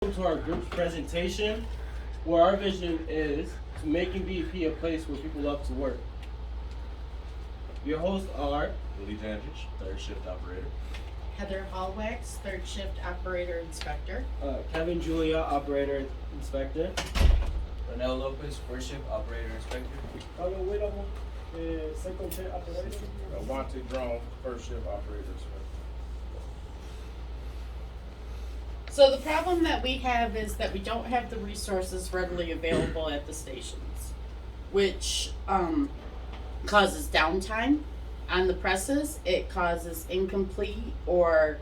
To our group's presentation, where our vision is to making BEP a place where people love to work. Your hosts are Willie Dandridge, third shift operator. Heather Hallwax, third shift operator inspector. Kevin Julia, operator inspector. Ronel Lopez, first shift operator inspector. Carlos Huéramo, second shift operator. Wante Drone, first shift operator inspector. So the problem that we have is that we don't have the resources readily available at the stations, which causes downtime on the presses. It causes incomplete or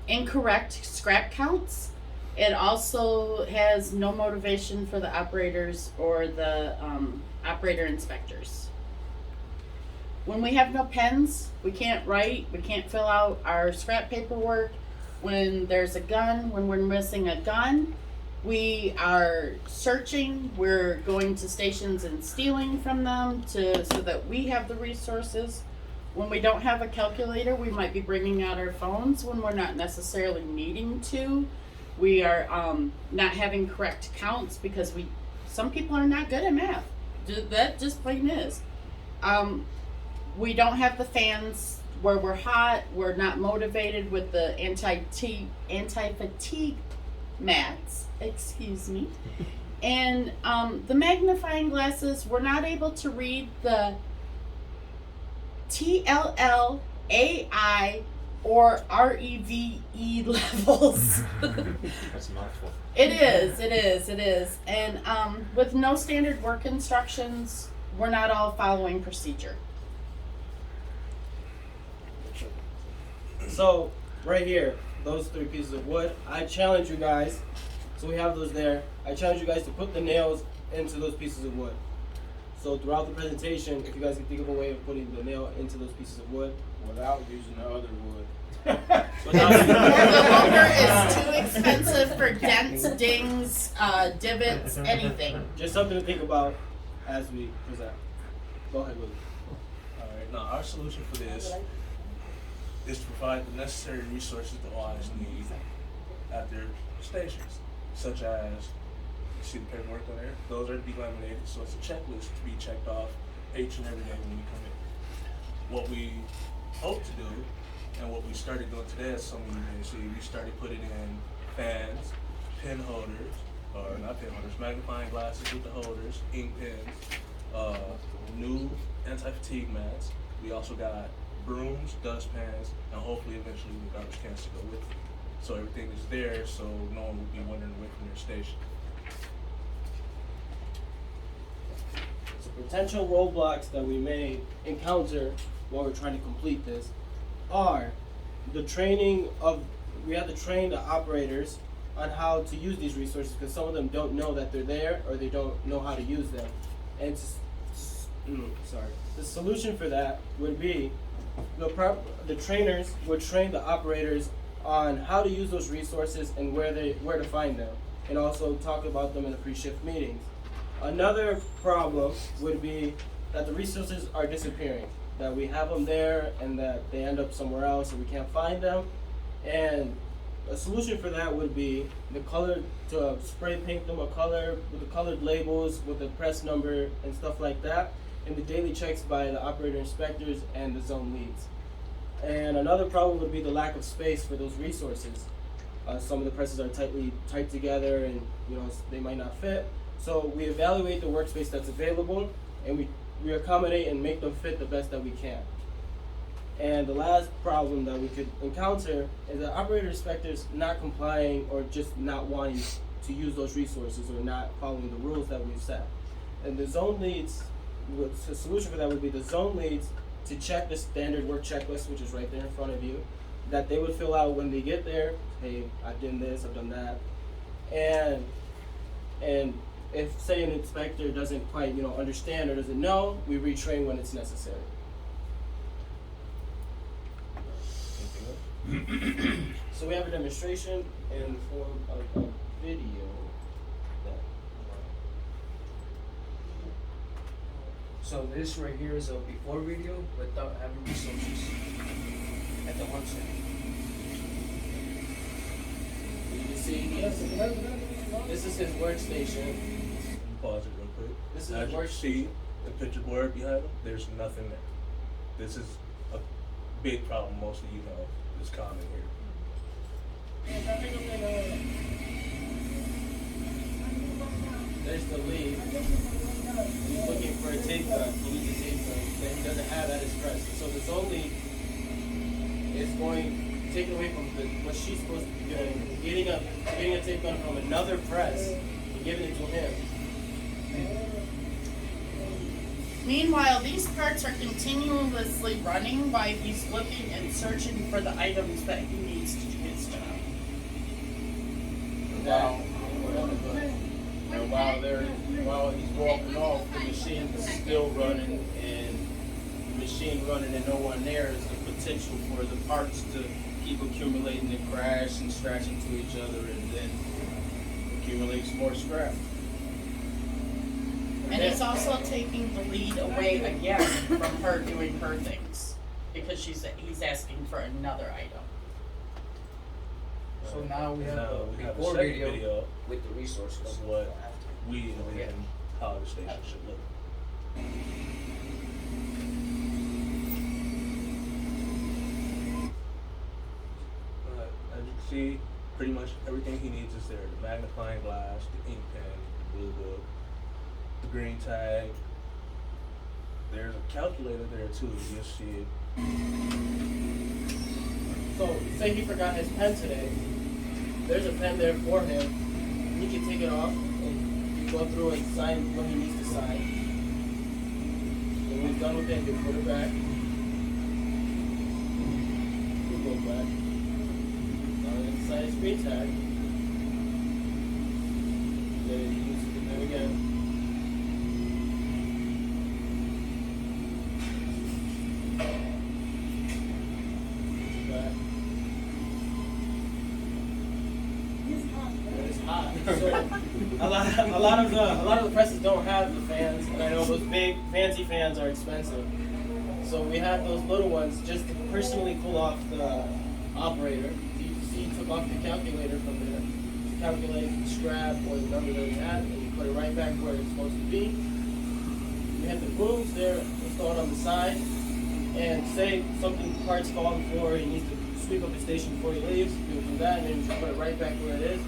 incorrect scrap counts. It also has no motivation for the operators or the operator inspectors. When we have no pens, we can't write, we can't fill out our scrap paperwork. When there's a gun, when we're missing a gun, we are searching, we're going to stations and stealing from them so that we have the resources. When we don't have a calculator, we might be bringing out our phones when we're not necessarily needing to. We are not having correct counts because some people are not good at math. That just plain is. We don't have the fans where we're hot. We're not motivated with the anti-fatigue mats. Excuse me. And the magnifying glasses, we're not able to read the TLL, AI, or REVE levels. That's a mouthful. It is. And with no standard work instructions, we're not all following procedure. So, right here, those 3 pieces of wood, I challenge you guys, so we have those there, I challenge you guys to put the nails into those pieces of wood. So throughout the presentation, if you guys can think of a way of putting the nail into those pieces of wood, Without using the other wood. The lumber is too expensive for dents, dings, divots, anything. Just something to think about as we present. Go ahead, Willie. Alright, now our solution for this is to provide the necessary resources the OIs need at their stations, such as, you see the paperwork on there? Those are delaminated, so it's a checklist to be checked off each and every day when we come in. What we hope to do, and what we started doing today, as some of you may see, we started putting in fans, pen holders, or not pen holders, magnifying glasses with the holders, ink pens, new anti-fatigue mats. We also got brooms, dustpans, and hopefully eventually the garbage cans to go with it. So everything is there, so no one will be wandering away from their station. So potential roadblocks that we may encounter while we're trying to complete this are the training of, we have to train the operators on how to use these resources because some of them don't know that they're there or they don't know how to use them. And the solution for that would be the trainers would train the operators on how to use those resources and where to find them, and also talk about them in the pre-shift meetings. Another problem would be that the resources are disappearing, that we have them there and that they end up somewhere else and we can't find them. And a solution for that would be to spray paint them a color with the colored labels with the press number and stuff like that, and the daily checks by the operator inspectors and the zone leads. And another problem would be the lack of space for those resources. Some of the presses are tight together and they might not fit. So we evaluate the workspace that's available and we accommodate and make them fit the best that we can. And the last problem that we could encounter is that operator inspectors not complying or just not wanting to use those resources or not following the rules that we've set. And the zone leads, the solution for that would be the zone leads to check the standard work checklist, which is right there in front of you, that they would fill out when they get there. Hey, I've done this, I've done that. And if, say, an inspector doesn't quite, understand or doesn't know, we retrain when it's necessary. So we have a demonstration in the form of a video. So this right here is a before video without having resources at the 1 second. This is his workstation. Pause it real quick. This is As his you workstation. see the picture board behind him, there's nothing there. This is a big problem most of you have, is common here. There's the lead. He's looking for a tape gun. He needs a tape gun that he doesn't have at his press. So the zone lead is going taken away from what she's supposed to be doing, getting a tape gun from another press and giving it to him. Meanwhile, these parts are continuously running while he's looking and searching for the items that he needs to do his job. While he's walking off, the machine is still running, and the machine running and no one there is the potential for the parts to keep accumulating and crash and scratch into each other, and then accumulate some more scrap. And he's also taking the lead away again from her doing her things because he's asking for another item. So now we have Now a we have a before second video video with the resources. of what we envision how the station should look. As you can see, pretty much everything he needs is there. The magnifying glass, the ink pen, the blue book, the green tag. There's a calculator there too, you'll see it. So say he forgot his pen today. There's a pen there for him. He can take it off and go through and sign what he needs to sign. And when he's done with it, he'll put it back. He'll go back. Now he'll sign his screen tag. Then he uses the pen again. Back. It's hot. So a lot of the presses don't have the fans, and I know those big fancy fans are expensive. So we have those little ones just to personally cool off the operator. You see, he took off the calculator from there to calculate the scrap or the number that we had, and you put it right back where it's supposed to be. We have the booms there installed on the side, and say something parts fall on the floor, he needs to sweep up the station before he leaves. He'll do that, and then just put it right back where it is.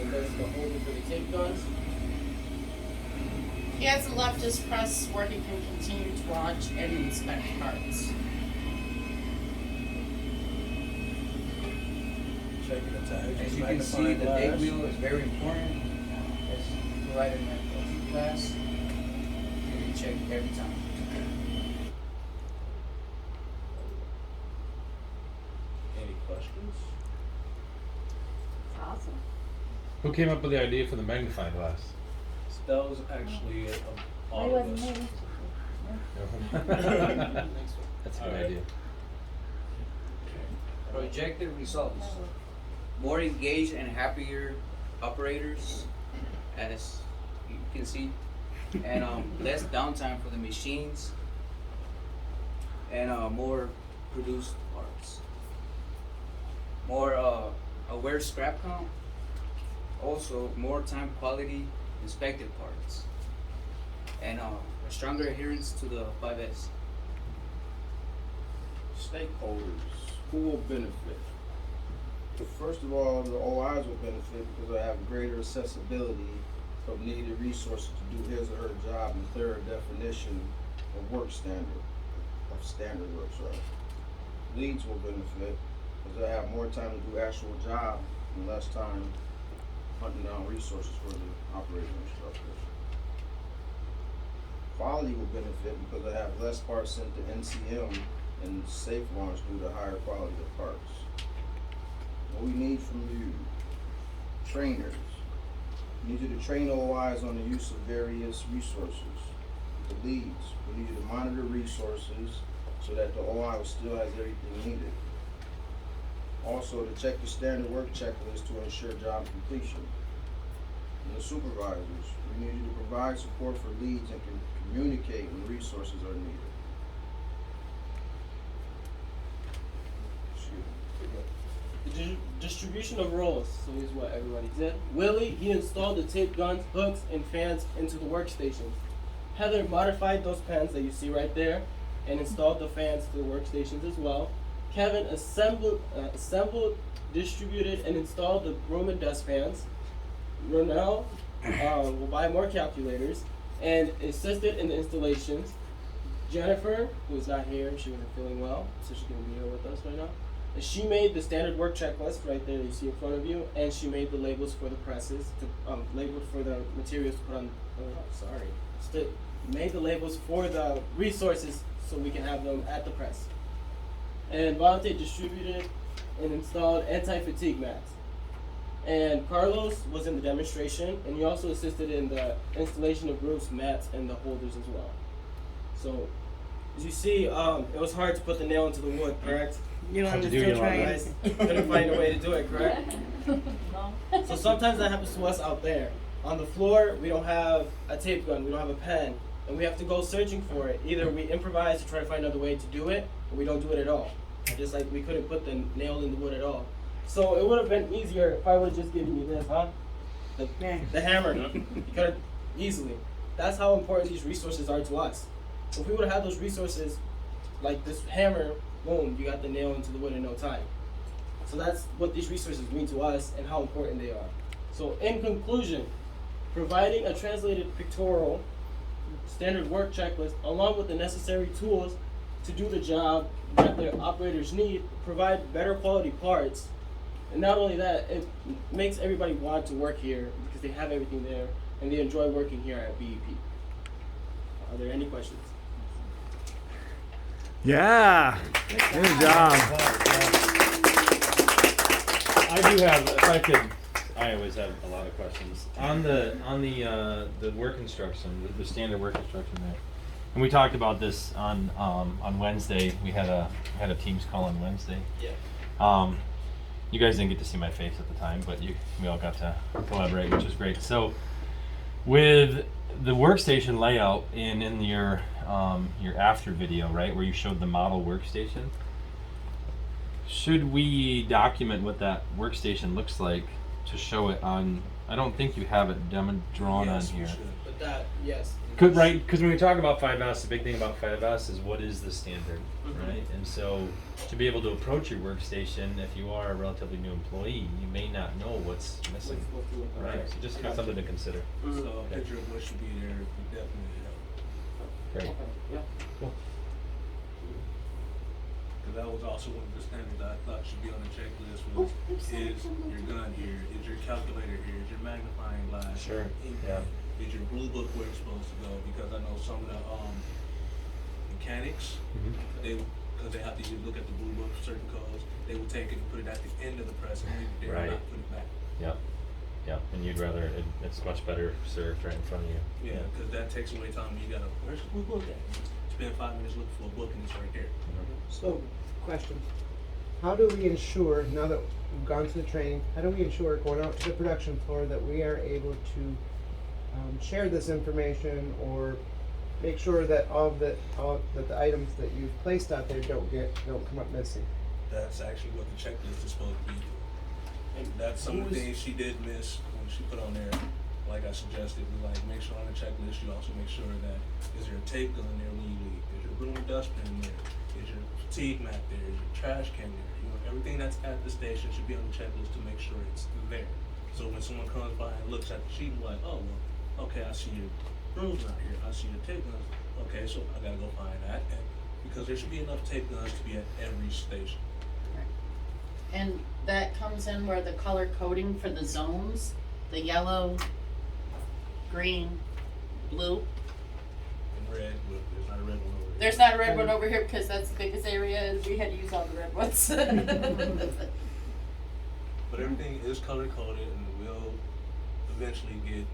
And that's the holder for the tape guns. He hasn't left his press where he can continue to watch and inspect parts. Checking the tags. As you can see, magnifying the day glass. wheel is very important. As provided in that class, you can check every time. Any questions? Awesome. Who came up with the idea for the magnifying glass? That was actually all Why of wasn't us. me? That's a good Alright. idea. Projected results. More engaged and happier operators, as you can see, and less downtime for the machines, and more produced parts. More aware scrap count. Also, more time quality inspected parts, and a stronger adherence to the 5S. Stakeholders, who will benefit? First of all, the OIs will benefit because they have greater accessibility of needed resources to do his or her job and clearer definition of work standard, of standard works, right? Leads will benefit because they have more time to do actual job and less time hunting down resources for the operator instructors. Quality will benefit because they have less parts sent to NCM and safe launch due to higher quality of parts. What we need from you, trainers, we need you to train OIs on the use of various resources. The leads, we need you to monitor resources so that the OI still has everything needed. Also, to check the standard work checklist to ensure job completion. And the supervisors, we need you to provide support for leads and can communicate when resources are needed. Excuse me. distribution of roles. So here's what everybody did. Willie, he installed the tape guns, hooks, and fans into the workstations. Heather modified those pens that you see right there and installed the fans to the workstations as well. Kevin assembled, distributed, and installed the room and desk fans. Ronell will buy more calculators and assisted in the installations. Jennifer, who's not here, she wasn't feeling well, so she can be here with us right now. And she made the standard work checklist right there that you see in front of you, and she made the labels for the presses, labeled for the materials to put on. Made the labels for the resources so we can have them at the press. And Volante distributed and installed anti-fatigue mats. And Carlos was in the demonstration, and he also assisted in the installation of roofs, mats, and the holders as well. So, as you see, it was hard to put the nail into the wood, correct? You know, I'm Hard to do, still you know, trying. Guys couldn't find a way to do it, correct? So sometimes that happens to us out there. On the floor, we don't have a tape gun, we don't have a pen, and we have to go searching for it. Either we improvise to try to find another way to do it, or we don't do it at all. Just like we couldn't put the nail in the wood at all. So it would have been easier if I would have just given you this, huh? The hammer. You could have easily. That's how important these resources are to us. If we would have had those resources, like this hammer, boom, you got the nail into the wood in no time. So that's what these resources mean to us and how important they are. So in conclusion, providing a translated pictorial standard work checklist along with the necessary tools to do the job that the operators need provide better quality parts. And not only that, it makes everybody want to work here because they have everything there and they enjoy working here at BEP. Are there any questions? Yeah. Good job. I do have, if I could, I always have a lot of questions on the work instruction, the standard work instruction there. And we talked about this on Wednesday. We had a Teams call on Wednesday. Yeah. You guys didn't get to see my face at the time, but we all got to collaborate, which was great. So with the workstation layout in your after video, right, where you showed the model workstation, should we document what that workstation looks like to show it on? I don't think you have it drawn Yes, on we here. should. But that, yes. Right, because when we talk about 5S, the big thing about 5S is what is the standard, Mhm. right? And so to be able to approach your workstation, if you are a relatively new employee, you may not know what's missing, right? So just kind of something to consider. Mhm. So a picture of what should be there would definitely help. Great. Yeah. Because that was also one of the standards I thought should be on the checklist was, is your gun here, is your calculator here, is your magnifying glass? Sure, ink yeah. pen, is your blue book where it's supposed to go? Because I know some of the mechanics, because they have to look at the blue book for certain codes, they will take it and put it at the end of the press and leave it there and Right. not put it back. Yep. Yep. And you'd rather it's much better served right in front of you. Yeah, because that takes away time. You gotta, where's the blue book at? Spend 5 minutes looking for a book and it's right there. So, question. How do we ensure, now that we've gone through the training, how do we ensure going out to the production floor that we are able to share this information or make sure that that the items that you've placed out there don't come up missing? That's actually what the checklist is supposed to be. And that's some of the things she did miss when she put on there. Like I suggested, we like make sure on the checklist you also make sure that is there a tape gun there when you leave? Is your broom dustbin there? Is your fatigue mat there? Is your trash can there? You know, everything that's at the station should be on the checklist to make sure it's there. So when someone comes by and looks at the sheet, like, oh well, okay, I see your brooms out here. I see your tape guns. Okay, so I gotta go find that. And because there should be enough tape guns to be at every station. And that comes in where the color coding for the zones, the yellow, green, blue. And red, but there's not a red one over there. There's not a red one over here because that's the biggest area and we had to use all the red ones. But everything is color coded and we'll eventually get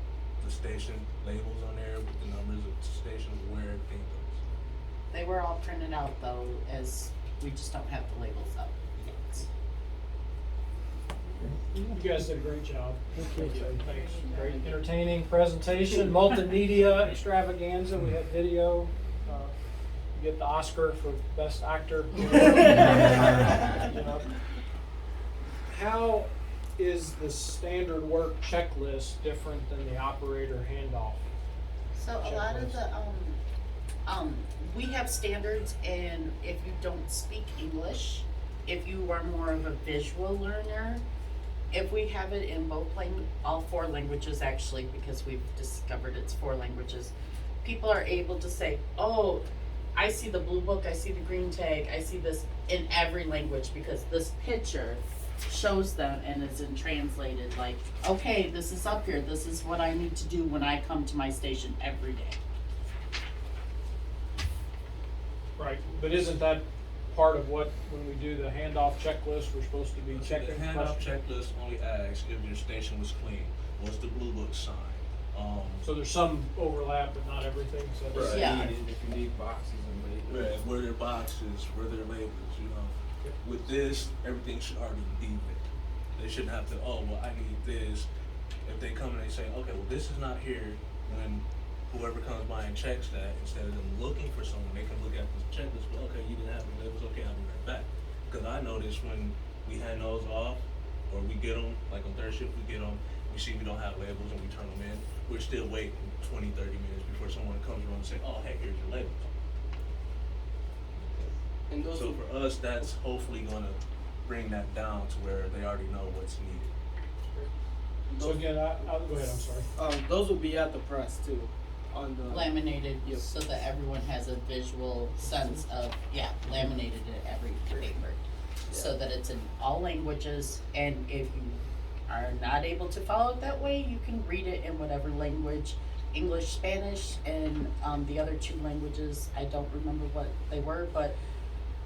the station labels on there with the numbers of the stations where everything goes. They were all printed out though, as we just don't have the labels up yet. You guys did a great job. Thanks. Great entertaining presentation, multimedia extravaganza. We had video. You get the Oscar for best actor. You know. how is the standard work checklist different than the operator handoff? So a lot of the, we have standards, and if you don't speak English, if you are more of a visual learner, if we have it in both all 4 languages actually, because we've discovered it's 4 languages, people are able to say, oh, I see the blue book, I see the green tag, I see this in every language, because this picture shows them and is in translated, like, okay, this is up here, this is what I need to do when I come to my station every day. Right, but isn't that part of what, when we do the handoff checklist, we're supposed to be The checking handoff questions? checklist only asks if your station was clean, was the blue book signed? So there's some overlap, but not everything, so that's. Right. Yeah. If you need boxes and labels. Right, where their boxes, where their labels, you know. With this, everything should already be there. They shouldn't have to, oh, well, I need this. If they come and they say, okay, well, this is not here, when whoever comes by and checks that, instead of them looking for someone, they can look at this checklist, well, okay, you didn't have the labels, okay, I'll be right back. Because I notice when we hand those off, or we get them, like on third shift, we get them, we see we don't have labels and we turn them in, we're still waiting 20, 30 minutes before someone comes around and say, oh, hey, here's your labels. And those So for us, that's hopefully gonna bring that down to where they already know what's needed. So again, I'll go ahead, I'm sorry. those will be at the press too, on the Laminated, Yep. so that everyone has a visual sense of, laminated in every paper. So that it's in all languages, and if you are not able to follow it that way, you can read it in whatever language, English, Spanish, and the other 2 languages, I don't remember what they were, but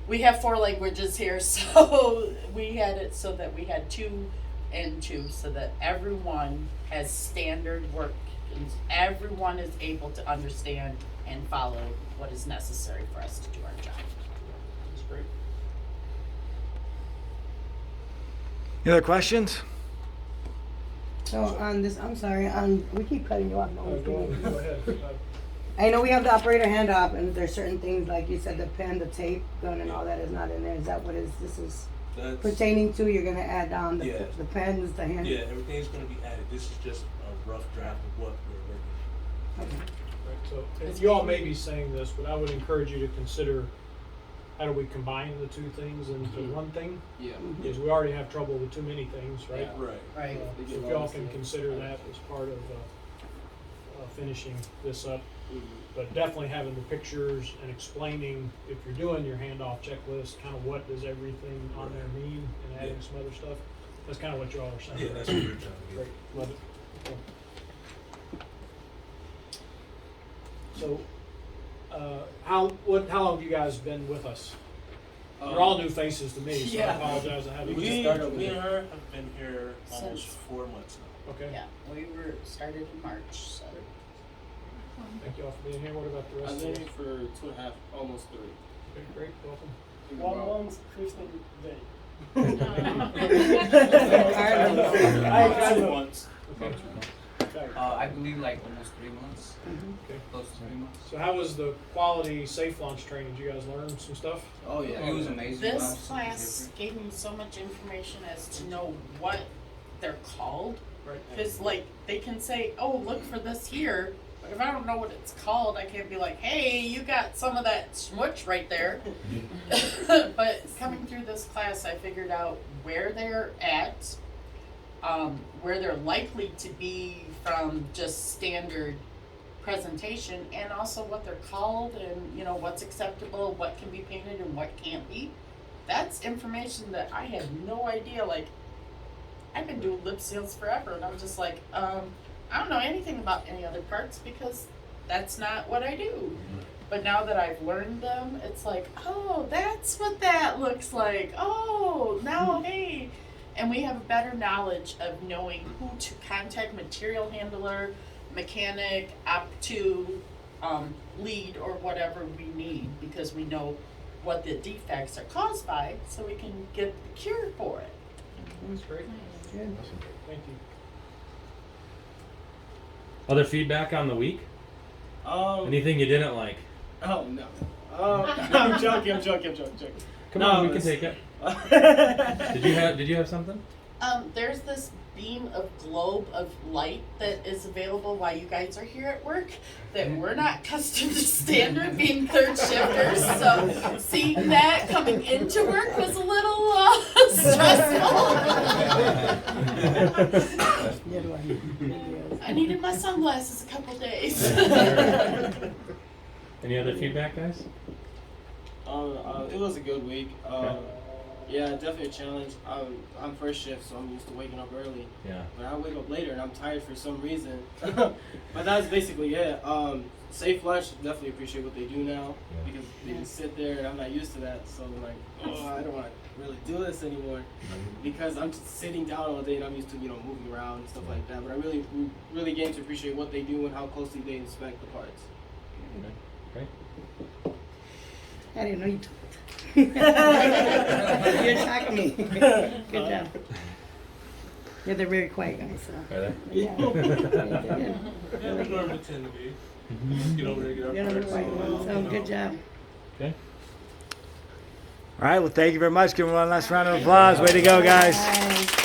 we have 4 languages here, so we had it so that we had 2 and 2, so that everyone has standard work, and everyone is able to understand and follow what is necessary for us to do our job. That's great. Any other questions? So on this, I'm sorry, we keep cutting you off. No, Go ahead. I know we have the operator handoff, and there's certain things, like you said, the pen, the tape, gun, and all that is not in there. Is that what this is That's, pertaining to? You're gonna add on the, Yeah. the pens, the hand? yeah, everything's gonna be added. This is just a rough draft of what we're working. Okay. Right, so, and you all may be saying this, but I would encourage you to consider, how do we combine the 2 things into one thing? yeah. Because we already have trouble with too many things, right? Yeah. Right. Right. So if y'all can consider that as part of finishing this up, but definitely having the pictures and explaining, if you're doing your handoff checklist, kind of what does everything on there mean, and adding some other stuff. That's kind of what y'all are saying. Yeah, right? that's what we're trying to Great, get. love it. Cool. So, how long have you guys been with us? You're all new faces to me, so I Yeah. apologize. I haven't. Me started with and her have been here almost Since- 4 months now. Okay. Yeah, we were started in March, so. Thank you all for being here. What about the rest I've of been us? here for 2.5, almost 3. Okay, great, welcome. One month, 15 days. I once. Okay. Okay. I believe like almost 3 months, Okay. close to 3 months. So how was the quality safe launch training? Did you guys learn some stuff? Oh yeah. It was amazing. This Wow, class gave me so much information as to know what they're called. Right. Cause like, they can say, oh, look for this here, but if I don't know what it's called, I can't be like, hey, you got some of that smooch right there. But coming through this class, I figured out where they're at, where they're likely to be from just standard presentation, and also what they're called, and you know what's acceptable, what can be painted and what can't be. That's information that I had no idea. Like, I've been doing lip seals forever, and I'm just like, I don't know anything about any other parts because that's not what I do. But now that I've learned them, it's like, oh, that's what that looks like. Oh, now, hey. And we have better knowledge of knowing who to contact, material handler, mechanic, lead, or whatever we need, because we know what the defects are caused by, so we can get the cure for it. That's great. Good. Thank you. Other feedback on the week? Anything you didn't like? Oh no. I'm joking. Come No, on, we can it's- take it. Did you have something? There's this beam of globe of light that is available while you guys are here at work that we're not accustomed to standard being third shifters. So seeing that coming into work was a little stressful. Good one. I needed my sunglasses a couple days. Any other feedback, guys? It was a good week. Okay. Yeah, definitely a challenge. I'm first shift, so I'm used to waking up early. Yeah. But I wake up later and I'm tired for some reason. But that's basically it. Safe lunch, definitely appreciate what they do now Yeah. because they just sit there and I'm not used to that. So I'm like, oh, I don't want to really do this anymore because I'm just sitting down all day and I'm used to, moving around and stuff like that. But I really gained to appreciate what they do and how closely they inspect the parts. Great. I didn't know you talked. You're attacking me. Good job. Yeah, they're very quiet guys, so. Are they? Yeah. Yeah, we normally tend to be. Just get over there, get our They're the parts. quiet ones, so good job. Okay. All right, well, thank you very much. Give them one last round of applause. Way to go, guys. Bye.